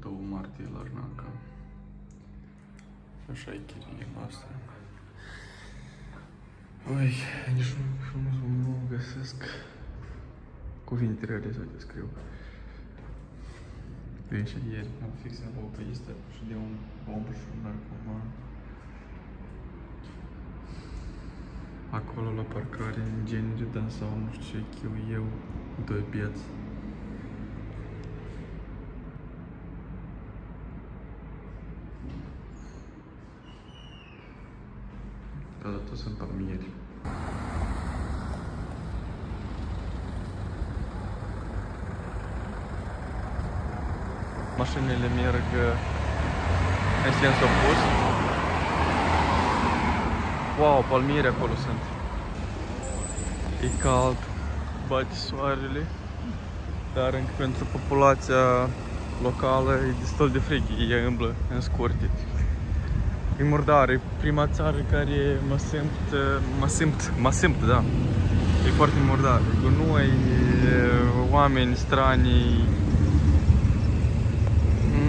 2 martie la Larnaca. Așa e chiria noastră. Ui, nici nu găsesc cuvinte rele să descriu. Deci ieri am fix în locul ăsta și de un bomb și un narcoman. Acolo la parcare, în genere, dansau nu știu ce chiu eu, 2 bieți. Dar toți sunt palmieri. Mașinile merg în sens opus. Wow, palmieri acolo sunt. E cald, bate soarele, dar încă pentru populația locală e destul de frig, ei umblă în scurte. E murdar, e prima țară care mă simt, da. E foarte murdar, gunoi, oameni strani,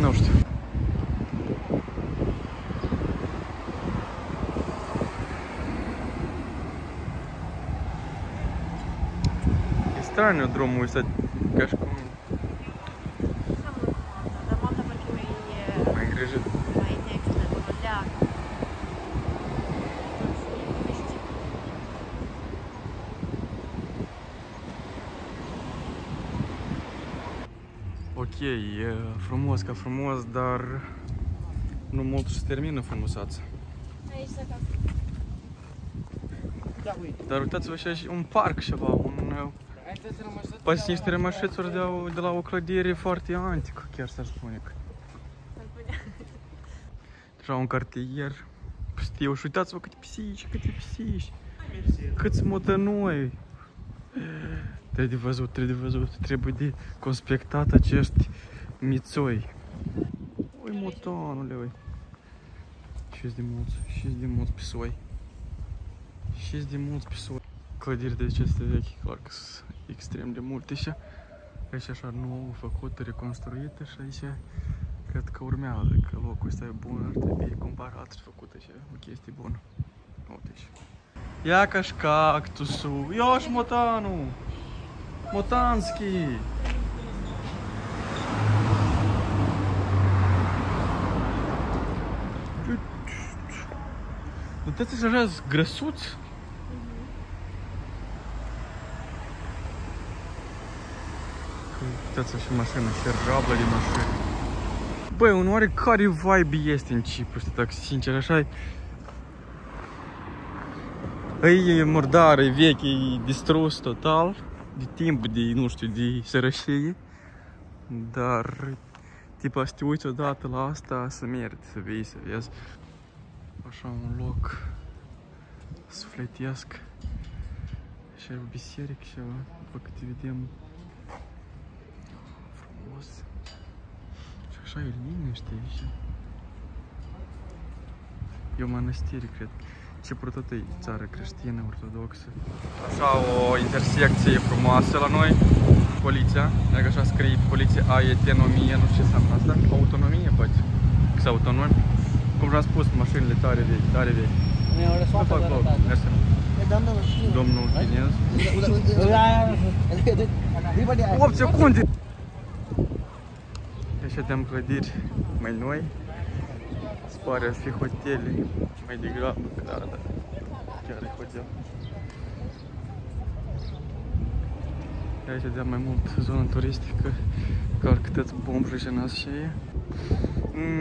nu știu. E straniu drumul ăsta, ca și cum... Mai îngrijit. Ok, e frumos ca frumos, dar nu mult și termină frumusața. Dar uitați-vă așa și un parc ceva, niște rămășițuri de la o clădire foarte antică, chiar s-ar spune. Deja un cartier, pustiu și uitați-vă câte pisici, câți motănoi. Trebuie de văzut, trebuie de conspectat acești mițoi. Ui, motanule, ui. Și-s de mulți pisoi. Și-s de mulți pisoi. Clădiri de aceste vechi, clar că sunt extrem de multe și aici așa nou, făcută, reconstruită și aici cred că urmează, că locul ăsta e bun, ar trebui cumpărat și făcut așa, o chestie bună. Uite aici. Ia ca-și cactusul, ia-și motanul! Motanski! Uitați-și așa grăsuți. Uitați așa mașină, și rablă de mașină. Băi, un oarecare vibe este în Cipru ăsta, dacă sincer, așa e murdar, e vechi, e distrus total. De timp, de, nu știu, de sărășie. Dar, tipa, să te uiți odată la asta, să mergi, să vii, să vezi. Așa un loc sufletesc. Și o biserică și după câte vedem. Frumos. Și așa e liniște aici. E o mănăstire, cred. Cipru tot e țară creștină, ortodoxă. Așa o intersecție frumoasă la noi. Poliția, dacă așa scrie poliția, aetenomie, nu știu ce înseamnă asta. Autonomie, poate. Că autonomi. Cum v-am spus, mașinile tare vechi. Nu fac loc, mersi. Domnul chinez. 8 secunde! Deci avem clădiri mai noi. Se pare a fi hotele mai degrabă, da, chiar e hotel. Aici avem mai mult zonă turistică, clar câteți bombi și nas și e.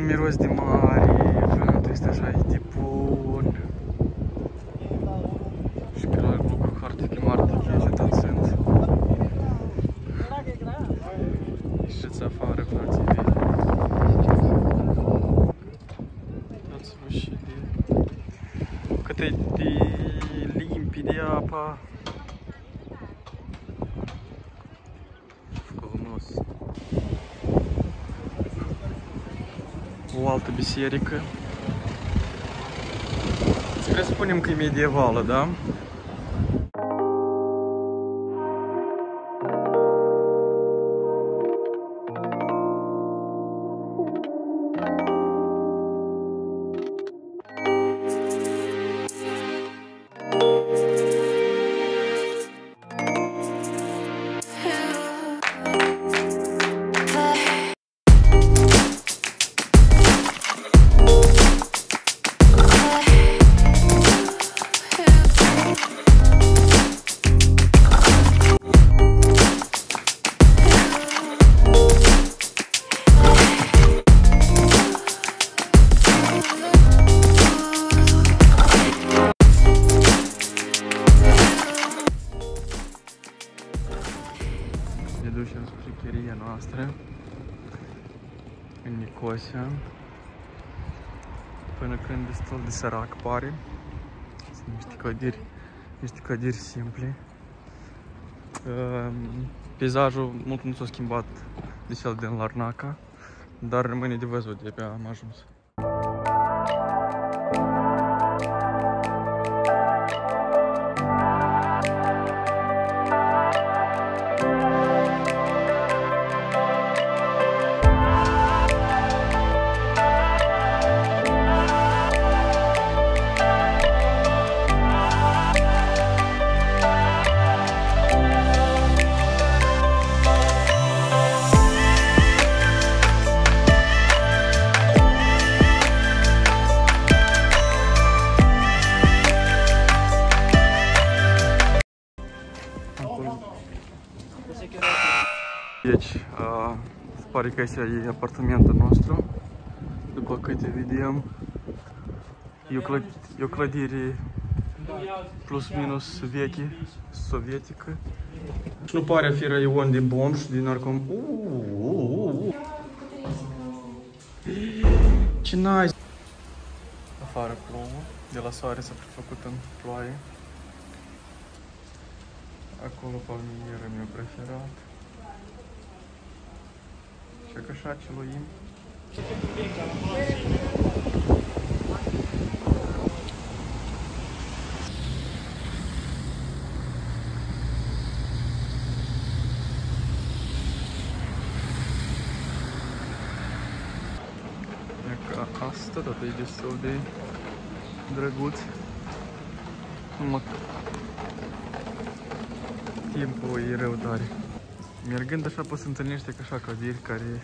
Miros de mare, vântul este așa, e de bun. Și clar lucru foarte climatic aici tot sunt. Ieșiți afară, frații mei. Uitați-vă și de... cât e de limpide apa. Frumos. O altă biserică. Să presupunem că e medievală, da? în Nicosia. Până când destul de sărac pare. Sunt niște clădiri simple. Peisajul mult nu s-a schimbat de cel din Larnaca, dar rămâne de văzut de pe am ajuns. Deci, se pare că aici e apartamentul nostru, după câte vedem. E o clădire plus minus veche, sovietică. Și nu pare a fi raion de bomși, din narcom... Ce nice! Afară plouă, de la soare s-a prefăcut în ploaie. Acolo palmierul meu preferat. Și că așa ce luim. Că asta tot e destul de drăguț. Numai timpul e rău tare. Mergând așa poți să întâlnești că așa clădiri care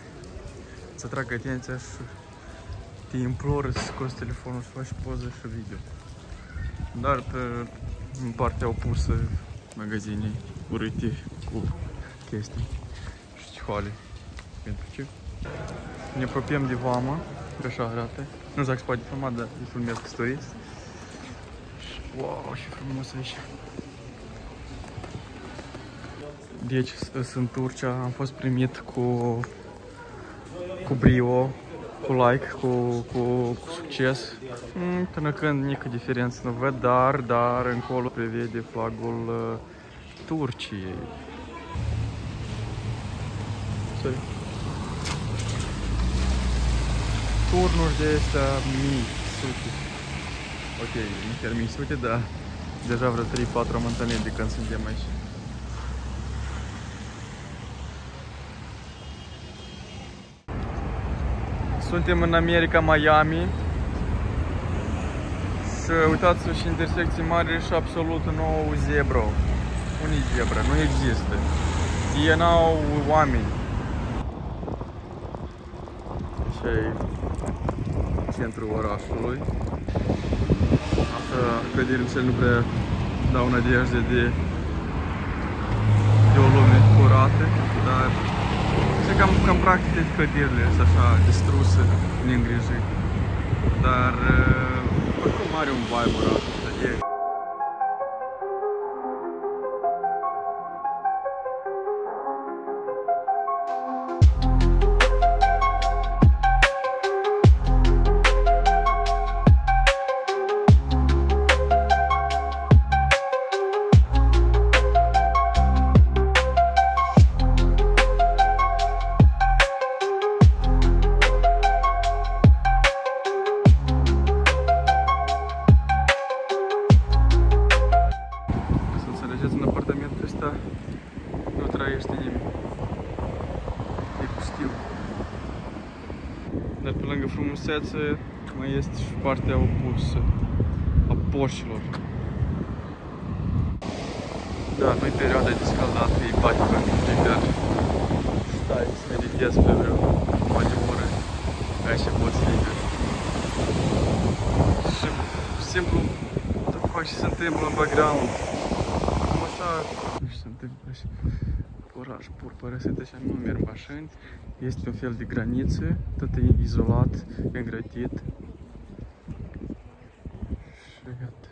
îți atrag atenția și te imploră să scoți telefonul să faci poză și video. Dar în partea opusă magazine urâte cu chestii și cihoale. Pentru ce? Ne apropiem de vamă, că așa arată. Nu știu dacă se poate filma, dar îi filmez cu stories. Wow, ce frumos aici! Deci, sunt Turcia, am fost primit cu brio, cu like, cu succes. Până când nică diferență nu văd, dar încolo prevede flagul Turciei. Sorry. Turnuri de astea mii, sute. Ok, nu chiar mii sute, dar deja vreo 3-4 am întâlnit de când suntem aici. Suntem în America, Miami. Și uitați-vă și intersecții mari și absolut nou zebra. Unii zebra, nu există. Ei n-au oameni. Așa e centrul orașului. Așa, clădirile nu prea dau nădejde de o lume curată, dar cam practic clădirile sunt așa distruse, neîngrijite. Dar oricum are un vibe oraș. În apartamentul ăsta nu trăiește nimeni. E pustiu. Dar pe lângă frumusețe mai este și partea opusă a porșilor. Da, nu-i perioada de scăldat, e patică în frigar. Stai să meditezi pe vreo poate oră. Așa poți liber. Și simplu tot ce se întâmplă în background. Nu știu ce se întâmplă așa. Oraș pur părăsit, așa nu merg mașini. Este un fel de graniță, tot e izolat, îngrădit. Și iată.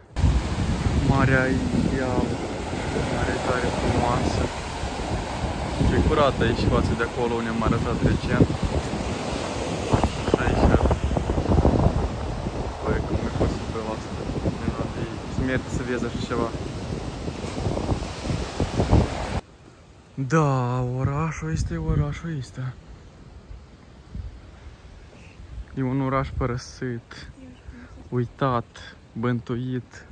Marea ideală, marea tare frumoasă. Și e curată aici față de acolo unde am arătat recent. vezi așa ceva. Da, orașul este. E un oraș părăsit, uitat, bântuit.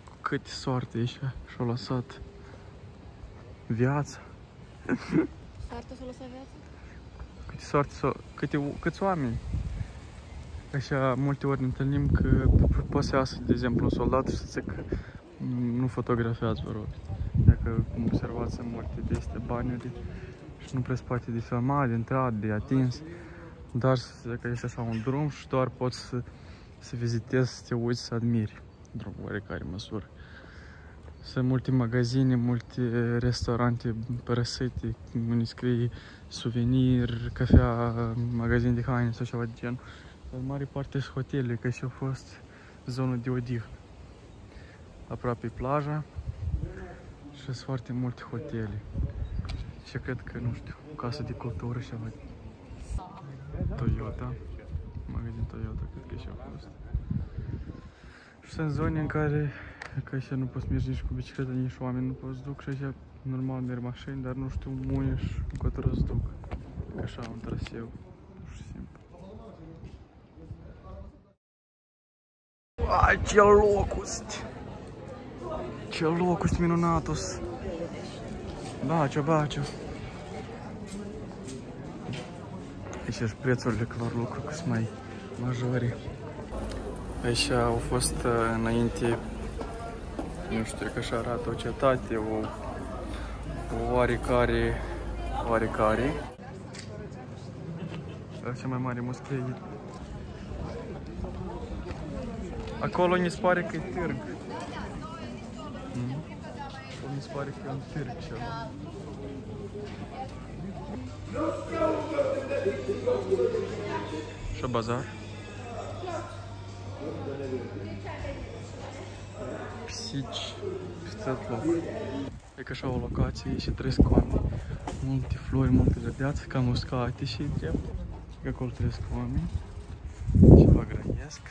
Cu câte soarte și-a lăsat viața. Soarta s-a lăsat viața? Câte soarte, câți oameni. Așa, multe ori ne întâlnim că poate să iasă, de exemplu, un soldat și să zice că nu fotografiați, vă rog. Dacă observați în multe de este banuri și nu prea se poate de filmat, de intrat, de atins. Dar că este așa un drum și doar poți să vizitezi, să te uiți, să admiri într-o oarecare măsură. Sunt multe magazine, multe restaurante părăsite, unde scrie suvenir, cafea, magazin de haine sau ceva de gen. Dar în mare parte sunt hotele, că și-au fost zonă de odihnă. Aproape plaja și sunt foarte multe hotele. Și cred că, nu știu, casă de cultură și ceva. Toyota, magazin Toyota, cred că și-au fost. Și sunt zone în care, că așa nu poți merge nici cu bicicleta, nici oameni nu poți duc și așa normal merg mașini, dar nu știu unde și încotro să duc. Că așa un traseu, pur și simplu. Ai, ce locust! Ce locust minunatus! Baciu. Aici și prețurile, clar, lucru că sunt mai majore. Aici au fost înainte, nu știu că așa arată o cetate, o oarecare. Cea mai mare moschee. Acolo mi se pare că e târg. Acolo mi se pare că e un târg ceva. Și bazar. Pisici peste tot loc. E ca așa o locație și trăiesc oameni. Multe flori, multe gădeați, cam uscate și drept. Și că acolo trăiesc oameni. Ceva grăiesc.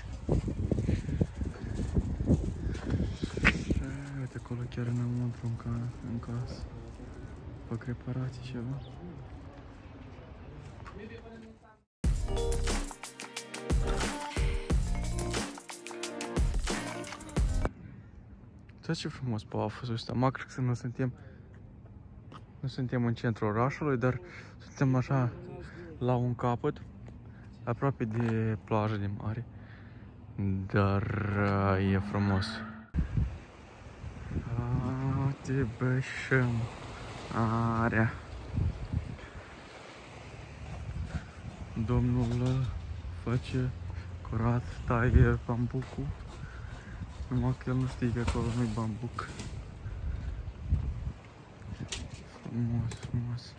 Și uite acolo chiar înăuntru în casă. Fac reparații ceva. Uitați ce frumos Pafosul ăsta, macro că nu suntem în centrul orașului, dar suntem așa la un capăt, aproape de plajă de mare, dar e frumos. Te bășăm, area. Domnul face curat, taie bambucul. Numai că el nu știe că acolo nu-i bambuc. Frumos.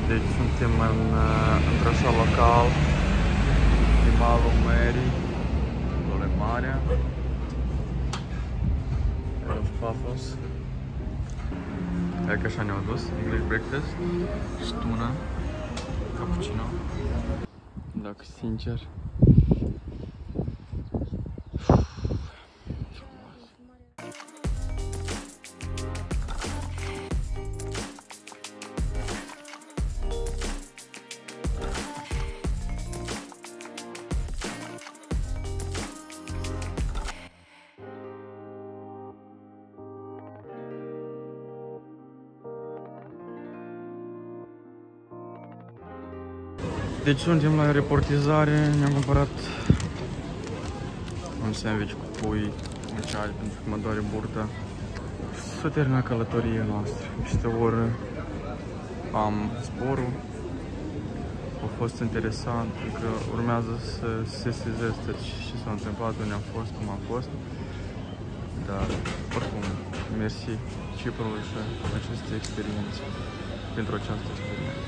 Deci suntem într-așa local, pe malul mării, acolo e marea, Pafos. Hai că așa ne-au dus, English breakfast, stuna, cappuccino. Dacă sincer. Deci suntem la reportizare, ne-am cumpărat un sandwich cu pui, un ceai pentru că mă doare burta. S-a terminat călătoria noastră. Peste o oră am zborul. A fost interesant, că urmează să se sesizeze ce s-a întâmplat, unde am fost, cum am fost. Dar, oricum, mersi Ciprului și aceste experiențe, pentru această experiență.